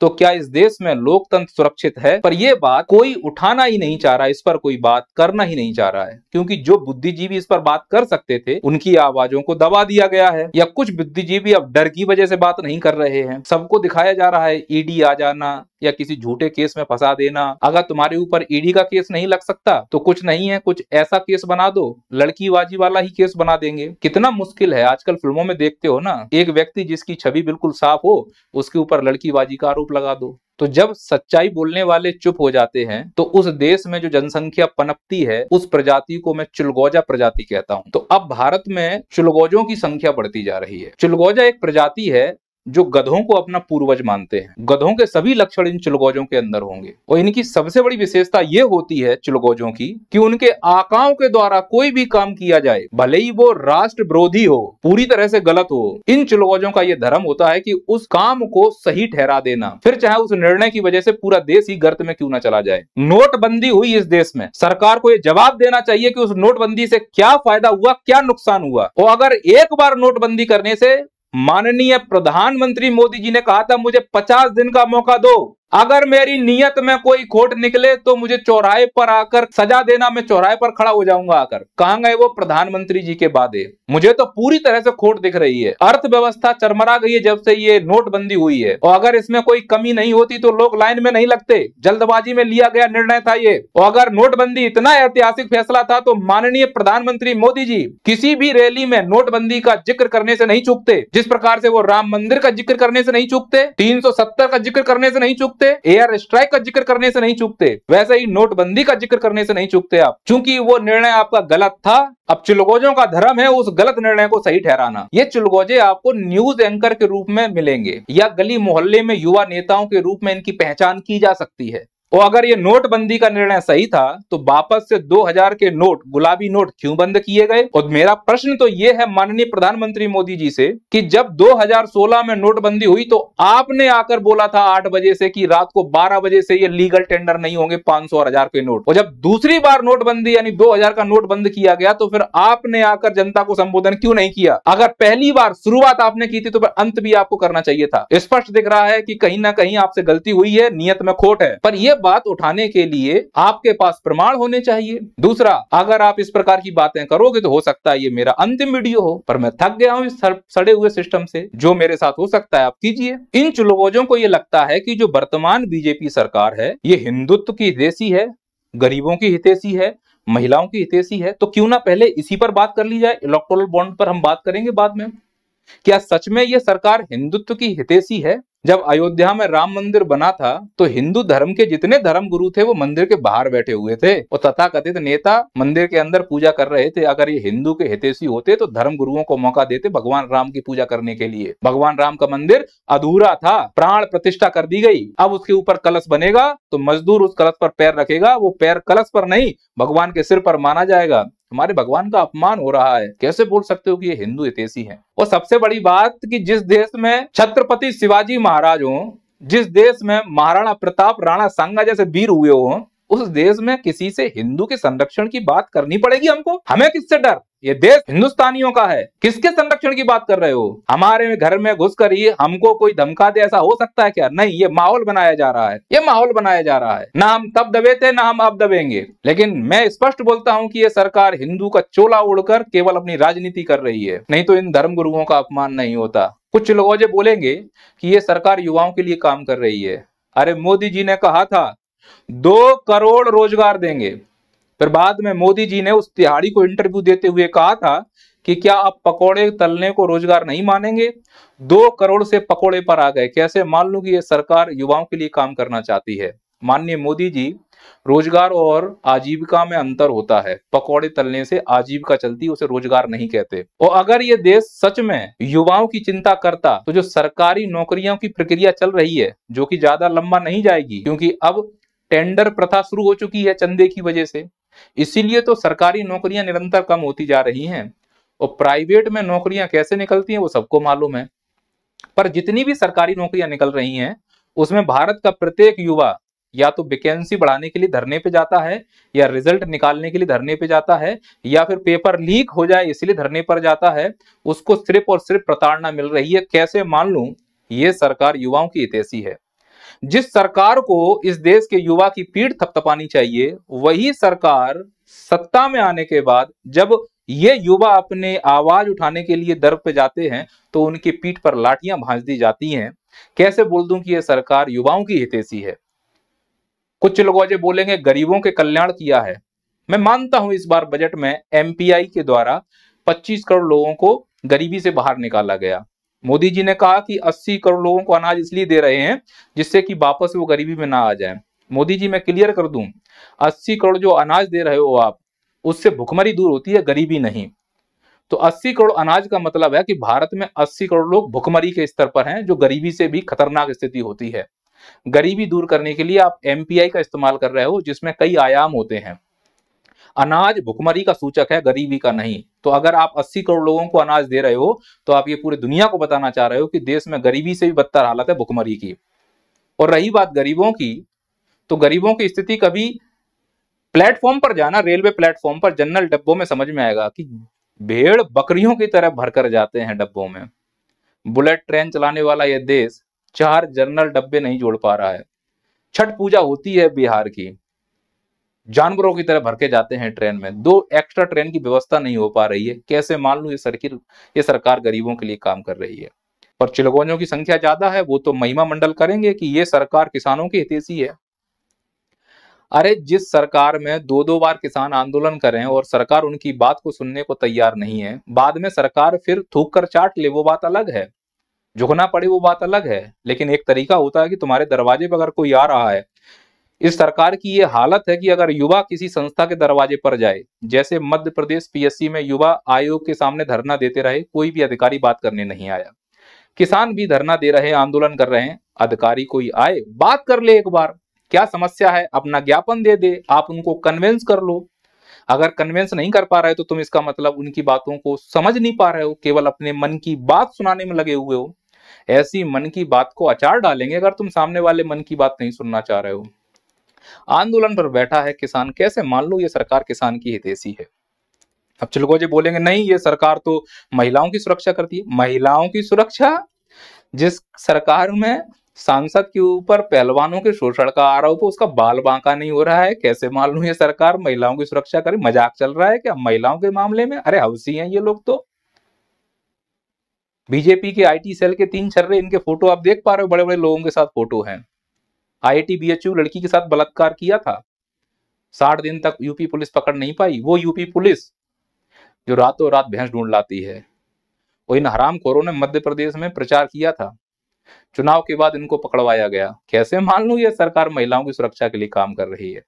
तो क्या इस देश में लोकतंत्र सुरक्षित है? पर यह बात कोई उठाना ही नहीं चाह रहा, इस पर कोई बात करना ही नहीं चाह रहा है, क्योंकि जो बुद्धिजीवी इस पर बात कर सकते थे उनकी आवाजों को दबा दिया गया है, या कुछ बुद्धिजीवी अब डर की वजह से बात नहीं कर रहे हैं। सबको दिखाया जा रहा है ईडी आ जाना या किसी झूठे केस में फंसा देना। अगर तुम्हारे ऊपर ईडी का केस नहीं लग सकता तो कुछ नहीं है, कुछ ऐसा केस बना दो, लड़कीबाजी वाला ही केस बना देंगे। कितना मुश्किल है। आजकल फिल्मों में देखते हो ना, एक व्यक्ति जिसकी छवि बिल्कुल साफ हो उसके ऊपर लड़कीबाजी का आरोप लगा दो। तो जब सच्चाई बोलने वाले चुप हो जाते हैं तो उस देश में जो जनसंख्या पनपती है उस प्रजाति को मैं चुलगौजा प्रजाति कहता हूं। तो अब भारत में चुलगौजों की संख्या बढ़ती जा रही है। चुलगौजा एक प्रजाति है जो गधों को अपना पूर्वज मानते हैं। गधों के सभी लक्षण इन चुलगौजों के अंदर होंगे, और इनकी सबसे बड़ी विशेषता यह होती है चुलगौजों की कि उनके आकाओं के द्वारा कोई भी काम किया जाए, भले ही वो राष्ट्र विरोधी हो, पूरी तरह से गलत हो, इन चुलगौजों का यह धर्म होता है कि उस काम को सही ठहरा देना, फिर चाहे उस निर्णय की वजह से पूरा देश ही गर्त में क्यों ना चला जाए। नोटबंदी हुई इस देश में, सरकार को यह जवाब देना चाहिए कि उस नोटबंदी से क्या फायदा हुआ, क्या नुकसान हुआ। और अगर एक बार नोटबंदी करने से, माननीय प्रधानमंत्री मोदी जी ने कहा था मुझे 50 दिन का मौका दो, अगर मेरी नियत में कोई खोट निकले तो मुझे चौराहे पर आकर सजा देना, मैं चौराहे पर खड़ा हो जाऊंगा आकर। कहां गए वो प्रधानमंत्री जी के वादे? मुझे तो पूरी तरह से खोट दिख रही है। अर्थव्यवस्था चरमरा गई है जब से ये नोटबंदी हुई है, और अगर इसमें कोई कमी नहीं होती तो लोग लाइन में नहीं लगते। जल्दबाजी में लिया गया निर्णय था ये। और अगर नोटबंदी इतना ऐतिहासिक फैसला था तो माननीय प्रधानमंत्री मोदी जी किसी भी रैली में नोटबंदी का जिक्र करने से नहीं चूकते। जिस प्रकार से वो राम मंदिर का जिक्र करने से नहीं चूकते, 370 का जिक्र करने से नहीं चूकते, एयर स्ट्राइक का जिक्र करने से नहीं चूकते, वैसे ही नोटबंदी का जिक्र करने से नहीं चूकते आप, क्योंकि वो निर्णय आपका गलत था। अब चुलगौजों का धर्म है उस गलत निर्णय को सही ठहराना। ये चुलगौजे आपको न्यूज एंकर के रूप में मिलेंगे, या गली मोहल्ले में युवा नेताओं के रूप में इनकी पहचान की जा सकती है। और अगर ये नोटबंदी का निर्णय सही था तो वापस से 2000 के नोट, गुलाबी नोट क्यों बंद किए गए? और मेरा प्रश्न तो ये है माननीय प्रधानमंत्री मोदी जी से कि जब 2016 में नोटबंदी हुई तो आपने आकर बोला था 8 बजे से कि रात को 12 बजे से ये लीगल टेंडर नहीं होंगे 500 और 1000 के नोट। और जब दूसरी बार नोटबंदी यानी 2000 का नोट बंद किया गया तो फिर आपने आकर जनता को संबोधन क्यों नहीं किया? अगर पहली बार शुरुआत आपने की थी तो फिर अंत भी आपको करना चाहिए था। स्पष्ट दिख रहा है कि कहीं ना कहीं आपसे गलती हुई है, नियत में खोट है। पर यह बात उठाने के लिए आपके पास प्रमाण होने चाहिए। दूसरा, अगर आप इस प्रकार की बातें करोगे तो हो सकता है ये मेरा अंतिम वीडियो हो, पर मैं थक गया हूं इस सड़े हुए सिस्टम से। जो मेरे साथ हो सकता है आप कीजिए। इन चुलगौजों को यह लगता है कि जो वर्तमान बीजेपी सरकार है ये हिंदुत्व की हितैषी है, गरीबों की हितैषी है, महिलाओं की हितैषी है। तो क्यों ना पहले इसी पर बात कर ली जाए। इलेक्टोरल बॉन्ड पर हम बात करेंगे बाद में। क्या सच में यह सरकार हिंदुत्व की हितैषी है? जब अयोध्या में राम मंदिर बना था तो हिंदू धर्म के जितने धर्म गुरु थे वो मंदिर के बाहर बैठे हुए थे, और तथाकथित नेता मंदिर के अंदर पूजा कर रहे थे। अगर ये हिंदू के हितैषी होते तो धर्म गुरुओं को मौका देते भगवान राम की पूजा करने के लिए। भगवान राम का मंदिर अधूरा था, प्राण प्रतिष्ठा कर दी गई, अब उसके ऊपर कलश बनेगा तो मजदूर उस कलश पर पैर रखेगा, वो पैर कलश पर नहीं भगवान के सिर पर माना जाएगा। हमारे भगवान का अपमान हो रहा है, कैसे बोल सकते हो कि ये हिंदू हितैषी है? और सबसे बड़ी बात कि जिस देश में छत्रपति शिवाजी महाराज हो, जिस देश में महाराणा प्रताप, राणा सांगा जैसे वीर हुए हो, उस देश में किसी से हिंदू के संरक्षण की बात करनी पड़ेगी हमको? हमें किससे डर? ये देश हिंदुस्तानियों का है, किसके संरक्षण की बात कर रहे हो? हमारे घर में घुसकर ही हमको कोई धमका दे, ऐसा हो सकता है क्या? नहीं, ये माहौल बनाया जा रहा है, ये माहौल बनाया जा रहा है। ना हम तब दबे थे ना हम अब दबेंगे। लेकिन मैं स्पष्ट बोलता हूं कि ये सरकार हिंदू का चोला उड़कर केवल अपनी राजनीति कर रही है, नहीं तो इन धर्म गुरुओं का अपमान नहीं होता। कुछ लोग जो बोलेंगे कि ये सरकार युवाओं के लिए काम कर रही है। अरे मोदी जी ने कहा था 2 करोड़ रोजगार देंगे, फिर बाद में मोदी जी ने उस तिहाड़ी को इंटरव्यू देते हुए कहा था कि क्या आप पकोड़े तलने को रोजगार नहीं मानेंगे? 2 करोड़ से पकोड़े पर आ गए। कैसे मान लूं कि ये सरकार युवाओं के लिए काम करना चाहती है? माननीय मोदी जी, रोजगार और आजीविका में अंतर होता है। पकोड़े तलने से आजीविका चलती, उसे रोजगार नहीं कहते। और अगर ये देश सच में युवाओं की चिंता करता तो जो सरकारी नौकरियों की प्रक्रिया चल रही है, जो कि ज्यादा लंबा नहीं जाएगी, क्योंकि अब टेंडर प्रथा शुरू हो चुकी है चंदे की वजह से, इसीलिए तो सरकारी नौकरियां निरंतर कम होती जा रही हैं। और प्राइवेट में नौकरियां कैसे निकलती हैं वो सबको मालूम है। पर जितनी भी सरकारी नौकरियां निकल रही हैं उसमें भारत का प्रत्येक युवा या तो वैकेंसी बढ़ाने के लिए धरने पे जाता है, या रिजल्ट निकालने के लिए धरने पे जाता है, या फिर पेपर लीक हो जाए इसलिए धरने पर जाता है। उसको सिर्फ और सिर्फ प्रताड़ना मिल रही है। कैसे मान लूं ये सरकार युवाओं की हितैषी है? जिस सरकार को इस देश के युवा की पीठ थपथपानी चाहिए, वही सरकार सत्ता में आने के बाद जब ये युवा अपने आवाज उठाने के लिए दर पे जाते हैं तो उनकी पीठ पर लाठियां भांज दी जाती हैं। कैसे बोल दूं कि ये सरकार युवाओं की हितैषी है। कुछ लोग अजय बोलेंगे गरीबों के कल्याण किया है। मैं मानता हूं इस बार बजट में एमपीआई के द्वारा 25 करोड़ लोगों को गरीबी से बाहर निकाला गया। मोदी जी ने कहा कि 80 करोड़ लोगों को अनाज इसलिए दे रहे हैं जिससे कि वापस वो गरीबी में ना आ जाए। मोदी जी मैं क्लियर कर दूं, 80 करोड़ जो अनाज दे रहे हो आप, उससे भुखमरी दूर होती है, गरीबी नहीं। तो 80 करोड़ अनाज का मतलब है कि भारत में 80 करोड़ लोग भुखमरी के स्तर पर हैं, जो गरीबी से भी खतरनाक स्थिति होती है। गरीबी दूर करने के लिए आप एमपीआई का इस्तेमाल कर रहे हो, जिसमें कई आयाम होते हैं। अनाज भुखमरी का सूचक है, गरीबी का नहीं। तो अगर आप 80 करोड़ लोगों को अनाज दे रहे हो तो आप ये पूरी दुनिया को बताना चाह रहे हो कि देश में गरीबी से भी बदतर हालत है भुखमरी की। और रही बात गरीबों की, तो गरीबों की स्थिति कभी प्लेटफॉर्म पर जाना, रेलवे प्लेटफॉर्म पर जनरल डब्बों में समझ में आएगा कि भेड़ बकरियों की तरह भरकर जाते हैं डब्बों में। बुलेट ट्रेन चलाने वाला यह देश 4 जनरल डब्बे नहीं जोड़ पा रहा है। छठ पूजा होती है बिहार की, जानवरों की तरह भर के जाते हैं ट्रेन में, 2 एक्स्ट्रा ट्रेन की व्यवस्था नहीं हो पा रही है। कैसे मान लूं ये सरकार गरीबों के लिए काम कर रही है। और चिलगोजों की संख्या ज्यादा है, वो तो महिमा मंडल करेंगे कि ये सरकार किसानों की हितैषी है। अरे जिस सरकार में 2-2 बार किसान आंदोलन करें और सरकार उनकी बात को सुनने को तैयार नहीं है, बाद में सरकार फिर थूक कर चाट ले, वो बात अलग है। झुकना पड़े वो बात अलग है। लेकिन एक तरीका होता है कि तुम्हारे दरवाजे पर अगर कोई आ रहा है, इस सरकार की ये हालत है कि अगर युवा किसी संस्था के दरवाजे पर जाए, जैसे मध्य प्रदेश पीएससी में युवा आयोग के सामने धरना देते रहे, कोई भी अधिकारी बात करने नहीं आया। किसान भी धरना दे रहे हैं, आंदोलन कर रहे हैं, अधिकारी कोई आए बात कर ले, एक बार क्या समस्या है, अपना ज्ञापन दे दे, आप उनको कन्विंस कर लो। अगर कन्विंस नहीं कर पा रहे तो तुम इसका मतलब उनकी बातों को समझ नहीं पा रहे हो, केवल अपने मन की बात सुनाने में लगे हुए हो। ऐसी मन की बात को अचार डालेंगे अगर तुम सामने वाले मन की बात नहीं सुनना चाह रहे हो। आंदोलन पर बैठा है किसान, कैसे मान लो ये सरकार किसान की हितैषी है। अब चिलगोजे बोलेंगे नहीं ये सरकार तो महिलाओं की सुरक्षा करती है। महिलाओं की सुरक्षा? जिस सरकार में सांसद के ऊपर पहलवानों के शोषण का आरोप है, उसका बाल बांका नहीं हो रहा है, कैसे मान लूं ये सरकार महिलाओं की सुरक्षा करे? मजाक चल रहा है क्या महिलाओं के मामले में? अरे हवसी हैं ये लोग तो। बीजेपी के आईटी सेल के 3 छर्रे, इनके फोटो आप देख पा रहे हो, बड़े बड़े लोगों के साथ फोटो हैं। आईआईटी बीएचयू लड़की के साथ बलात्कार किया था, 60 दिन तक यूपी पुलिस पकड़ नहीं पाई। वो यूपी पुलिस जो रातों रात भैंस ढूंढ लाती है। वो इन हरामखोरों ने मध्य प्रदेश में प्रचार किया था, चुनाव के बाद इनको पकड़वाया गया। कैसे मान लूं ये सरकार महिलाओं की सुरक्षा के लिए काम कर रही है।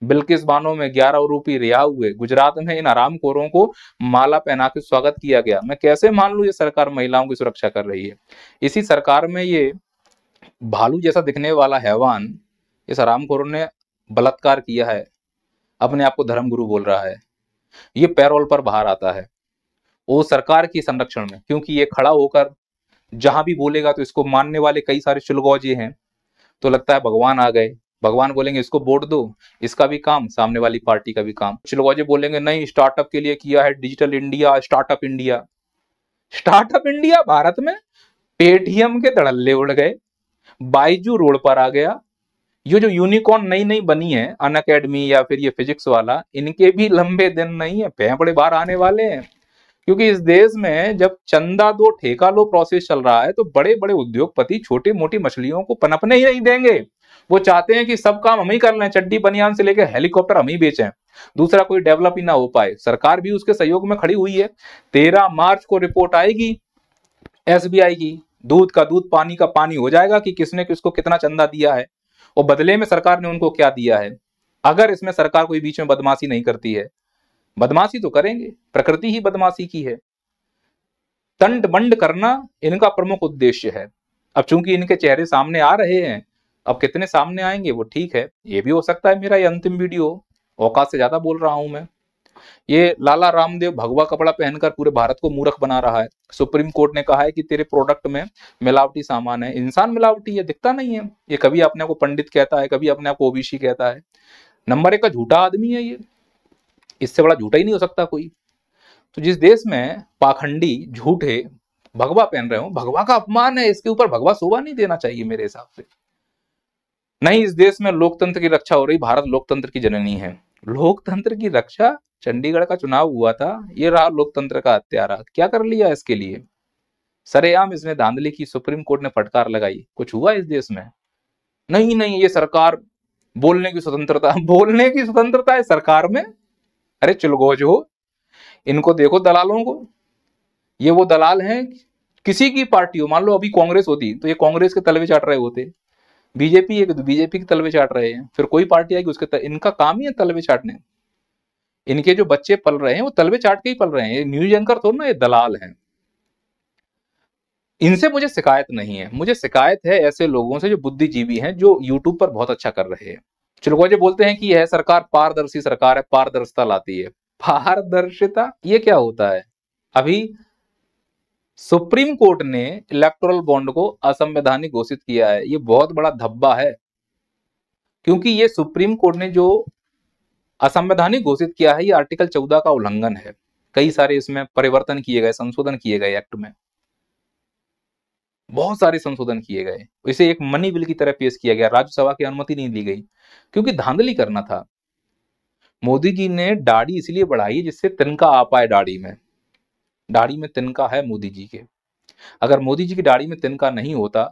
बिल्किस बानो में 11 आरोपी रिहा हुए, गुजरात में इन हरामखोरों को माला पहना के स्वागत किया गया। मैं कैसे मान लूं ये सरकार महिलाओं की सुरक्षा कर रही है। इसी सरकार में ये भालू जैसा दिखने वाला हैवान, इस हरामखोरों ने बलात्कार किया है, अपने आप को धर्मगुरु बोल रहा है, ये पैरोल पर बाहर आता है वो सरकार की संरक्षण में, क्योंकि ये खड़ा होकर जहां भी बोलेगा तो इसको मानने वाले कई सारे चुलगौजे हैं, तो लगता है भगवान आ गए। भगवान बोलेंगे इसको वोट दो, इसका भी काम, सामने वाली पार्टी का भी काम। चुलगौजे बोलेंगे नहीं स्टार्टअप के लिए किया है, digital India, startup India. Startup India Bharat में पेटीएम के धड़ल्ले उड़ गए, बाइजू रोड पर आ गया। ये जो यूनिकॉर्न नई नई बनी है, अनअकैडमी या फिर ये फिजिक्स वाला, इनके भी लंबे दिन नहीं है, फेफड़े बाहर आने वाले हैं। क्योंकि इस देश में जब चंदा दो ठेका लो प्रोसेस चल रहा है, तो बड़े बड़े उद्योगपति छोटी मोटी मछलियों को पनपने ही नहीं देंगे। वो चाहते हैं कि सब काम हम ही कर लें, चड्डी बनियान से लेकर हेलीकॉप्टर हम ही बेचें, दूसरा कोई डेवलप ही ना हो पाए। सरकार भी उसके सहयोग में खड़ी हुई है। 13 मार्च को रिपोर्ट आएगी एसबीआई की, दूध का दूध पानी का पानी हो जाएगा कि किसने किसको कितना चंदा दिया है और बदले में सरकार ने उनको क्या दिया है। अगर इसमें सरकार कोई बीच में बदमाशी नहीं करती है, बदमाशी तो करेंगे, प्रकृति ही बदमाशी की है, तंड बंड करना इनका प्रमुख उद्देश्य है। अब चूंकि इनके चेहरे सामने आ रहे हैं, अब कितने सामने आएंगे वो ठीक है, ये भी हो सकता है मेरा ये अंतिम वीडियो, औकात से ज्यादा बोल रहा हूं मैं। ये लाला रामदेव भगवा कपड़ा पहनकर पूरे भारत को मूर्ख बना रहा है। सुप्रीम कोर्ट ने कहा है कि तेरे प्रोडक्ट में मिलावटी सामान है। इंसान मिलावटी है, दिखता नहीं है। ये कभी अपने को पंडित कहता है, कभी अपने आप को ओबीसी कहता है। नंबर 1 का झूठा आदमी है ये, इससे बड़ा झूठा ही नहीं हो सकता कोई। तो जिस देश में पाखंडी झूठे भगवा पहन रहे हो, भगवा का अपमान है, इसके ऊपर भगवा शोभा नहीं देना चाहिए मेरे हिसाब से। नहीं, इस देश में लोकतंत्र की रक्षा हो रही, भारत लोकतंत्र की जननी है। लोकतंत्र की रक्षा, चंडीगढ़ का चुनाव हुआ था, ये रहा लोकतंत्र का हत्यारा। क्या कर लिया इसके लिए? सरेआम इसने धांधली की, सुप्रीम कोर्ट ने फटकार लगाई, कुछ हुआ इस देश में? नहीं नहीं, ये सरकार, बोलने की स्वतंत्रता, बोलने की स्वतंत्रता है सरकार में? अरे चुलगोज हो, इनको देखो दलालों को, ये वो दलाल हैं, किसी की पार्टी हो, मान लो अभी कांग्रेस होती तो ये कांग्रेस के तलवे चाट रहे होते, बीजेपी है तो बीजेपी के तलवे चाट रहे हैं, फिर कोई पार्टी आएगी उसके इनका काम ही है तलवे चाटने। इनके जो बच्चे पल रहे हैं वो तलवे चाट के ही पल रहे हैं, ये न्यूज एंकर थोड़ा ना, ये दलाल हैं। इनसे मुझे शिकायत नहीं है, मुझे शिकायत है ऐसे लोगों से जो बुद्धिजीवी हैं, जो यूट्यूब पर बहुत अच्छा कर रहे हैं। चिलगोजे बोलते हैं कि यह सरकार पारदर्शी सरकार है, पारदर्शिता लाती है। पारदर्शिता ये क्या होता है? अभी सुप्रीम कोर्ट ने इलेक्टोरल बॉन्ड को असंवैधानिक घोषित किया है, ये बहुत बड़ा धब्बा है, क्योंकि ये सुप्रीम कोर्ट ने जो असंवैधानिक घोषित किया है, ये आर्टिकल 14 का उल्लंघन है। कई सारे इसमें परिवर्तन किए गए, संशोधन किए गए, एक्ट में बहुत सारे संशोधन किए गए, इसे एक मनी बिल की तरह पेश किया गया, राज्यसभा की अनुमति नहीं दी गई, क्योंकि धांधली करना था। मोदी जी ने दाढ़ी इसलिए बढ़ाई जिससे तिनका आ पाए दाढ़ी में तिनका है मोदी जी के। अगर मोदी जी की दाढ़ी में तिनका नहीं होता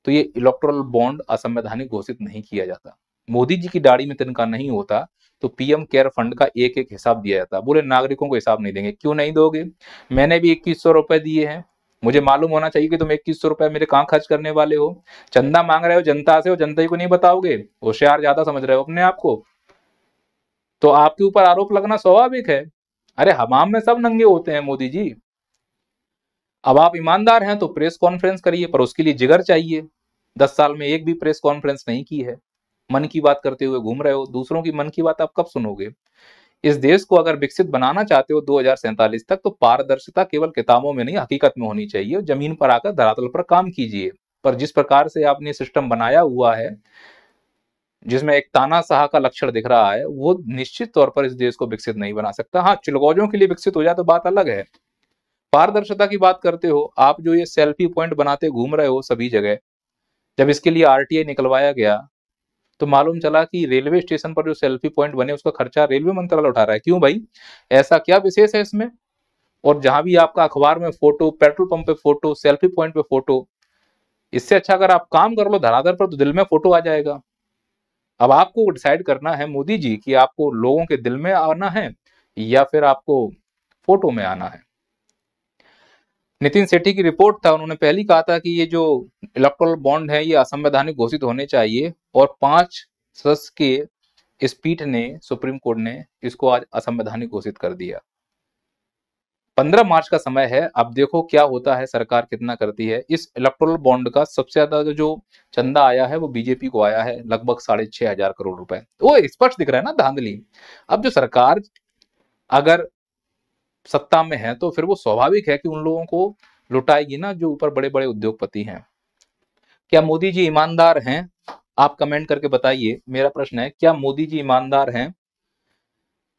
तो ये इलेक्टोरल बॉन्ड असंवैधानिक घोषित नहीं किया जाता। मोदी जी की दाढ़ी में तिनका नहीं होता तो पीएम केयर फंड का एक एक हिसाब दिया जाता। बोले नागरिकों को हिसाब नहीं देंगे, क्यों नहीं दोगे? मैंने भी 2100 रुपए दिए हैं, मुझे मालूम होना चाहिए कि तुम 2100 रुपए मेरे कहाँ खर्च करने वाले हो। चंदा मांग रहे हो जनता से, हो जनता ही को नहीं बताओगे, होशियार ज्यादा समझ रहे हो अपने आप को, तो आपके ऊपर आरोप लगना स्वाभाविक है। अरे हमाम में सब नंगे होते हैं मोदी जी। अब आप ईमानदार हैं तो प्रेस कॉन्फ्रेंस करिए, पर उसके लिए जिगर चाहिए। 10 साल में एक भी प्रेस कॉन्फ्रेंस नहीं की है, मन की बात करते हुए घूम रहे हो। दूसरों की मन की बात आप कब सुनोगे? इस देश को अगर विकसित बनाना चाहते हो 2047 तक, तो पारदर्शिता केवल किताबों में नहीं, हकीकत में होनी चाहिए। जमीन पर आकर धरातल पर काम कीजिए। पर जिस प्रकार से आपने सिस्टम बनाया हुआ है, जिसमें एक तानाशाह का लक्षण दिख रहा है, वो निश्चित तौर पर इस देश को विकसित नहीं बना सकता। हाँ, चिलगोजों के लिए विकसित हो जाए तो बात अलग है। पारदर्शिता की बात करते हो आप, जो ये सेल्फी पॉइंट बनाते घूम रहे हो सभी जगह, जब इसके लिए आरटीआई निकलवाया गया तो मालूम चला कि रेलवे स्टेशन पर जो सेल्फी पॉइंट बने उसका खर्चा रेलवे मंत्रालय उठा रहा है। क्यों भाई, ऐसा क्या विशेष है इसमें? और जहां भी आपका अखबार में फोटो, पेट्रोल पंप पे फोटो, सेल्फी पॉइंट पे फोटो, इससे अच्छा अगर आप काम कर लो धरातल पर तो दिल में फोटो आ जाएगा। अब आपको डिसाइड करना है मोदी जी कि आपको लोगों के दिल में आना है या फिर आपको फोटो में आना है। नितिन सेठी की रिपोर्ट था, उन्होंने पहले ही कहा था कि ये जो इलेक्टोरल बॉन्ड है ये असंवैधानिक घोषित होने चाहिए, और 5 सदस्य के इस पीठ ने, सुप्रीम कोर्ट ने इसको आज असंवैधानिक घोषित कर दिया। 15 मार्च का समय है, अब देखो क्या होता है, सरकार कितना करती है। इस इलेक्टोरल बॉन्ड का सबसे ज्यादा जो चंदा आया है वो बीजेपी को आया है, लगभग 6,500 करोड़ रुपए। वो स्पष्ट दिख रहा है ना धांधली। अब जो सरकार अगर सत्ता में है तो फिर वो स्वाभाविक है कि उन लोगों को लुटाएगी ना जो ऊपर बड़े बड़े उद्योगपति हैं। क्या मोदी जी ईमानदार हैं? आप कमेंट करके बताइए। मेरा प्रश्न है, क्या मोदी जी ईमानदार हैं?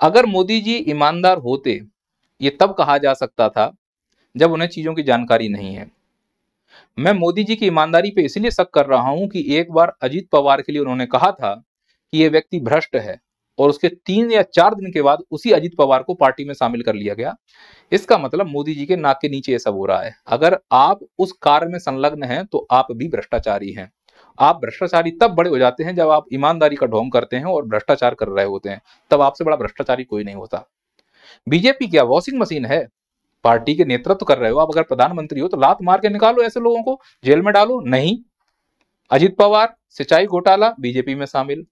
अगर मोदी जी ईमानदार होते, ये तब कहा जा सकता था जब उन्हें चीजों की जानकारी नहीं है। मैं मोदी जी की ईमानदारी पे इसलिए शक कर रहा हूं कि एक बार अजीत पवार के लिए उन्होंने कहा था कि यह व्यक्ति भ्रष्ट है, और उसके 3 या 4 दिन के बाद उसी अजीत पवार को पार्टी में शामिल कर लिया गया। इसका मतलब मोदी जी के नाक के नीचे ये सब हो रहा है। अगर आप उस कार्य में संलग्न हैं तो आप भी भ्रष्टाचारी हैं। आप भ्रष्टाचारी तब बड़े हो जाते हैं जब आप ईमानदारी का ढोंग करते हैं और भ्रष्टाचार कर रहे होते हैं, तब आपसे बड़ा भ्रष्टाचारी कोई नहीं होता। बीजेपी क्या वॉशिंग मशीन है? पार्टी के नेतृत्व कर रहे हो आप, अगर प्रधानमंत्री हो तो लात मार के निकालो ऐसे लोगों को, जेल में डालो। नहीं, अजीत पवार सिंचाई घोटाला बीजेपी में शामिल,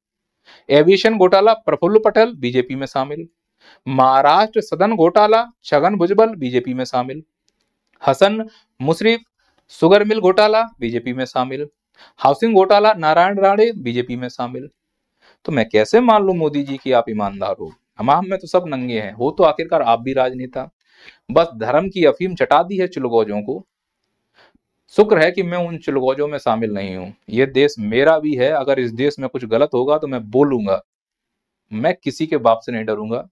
एविएशन घोटाला प्रफुल्ल पटेल बीजेपी में शामिल, महाराष्ट्र सदन घोटाला छगन भुजबल बीजेपी में शामिल, हसन मुशर्रफ शुगर मिल घोटाला बीजेपी में शामिल, हाउसिंग घोटाला नारायण राणे बीजेपी में शामिल। तो मैं कैसे मान लूं मोदी जी की आप ईमानदार हो? हम में तो सब नंगे हैं, हो तो आखिरकार आप भी राजनेता। बस धर्म की अफीम चटा दी है चुलगोजों को। शुक्र है कि मैं उन चुलगोजों में शामिल नहीं हूं। यह देश मेरा भी है, अगर इस देश में कुछ गलत होगा तो मैं बोलूंगा। मैं किसी के बाप से नहीं डरूंगा।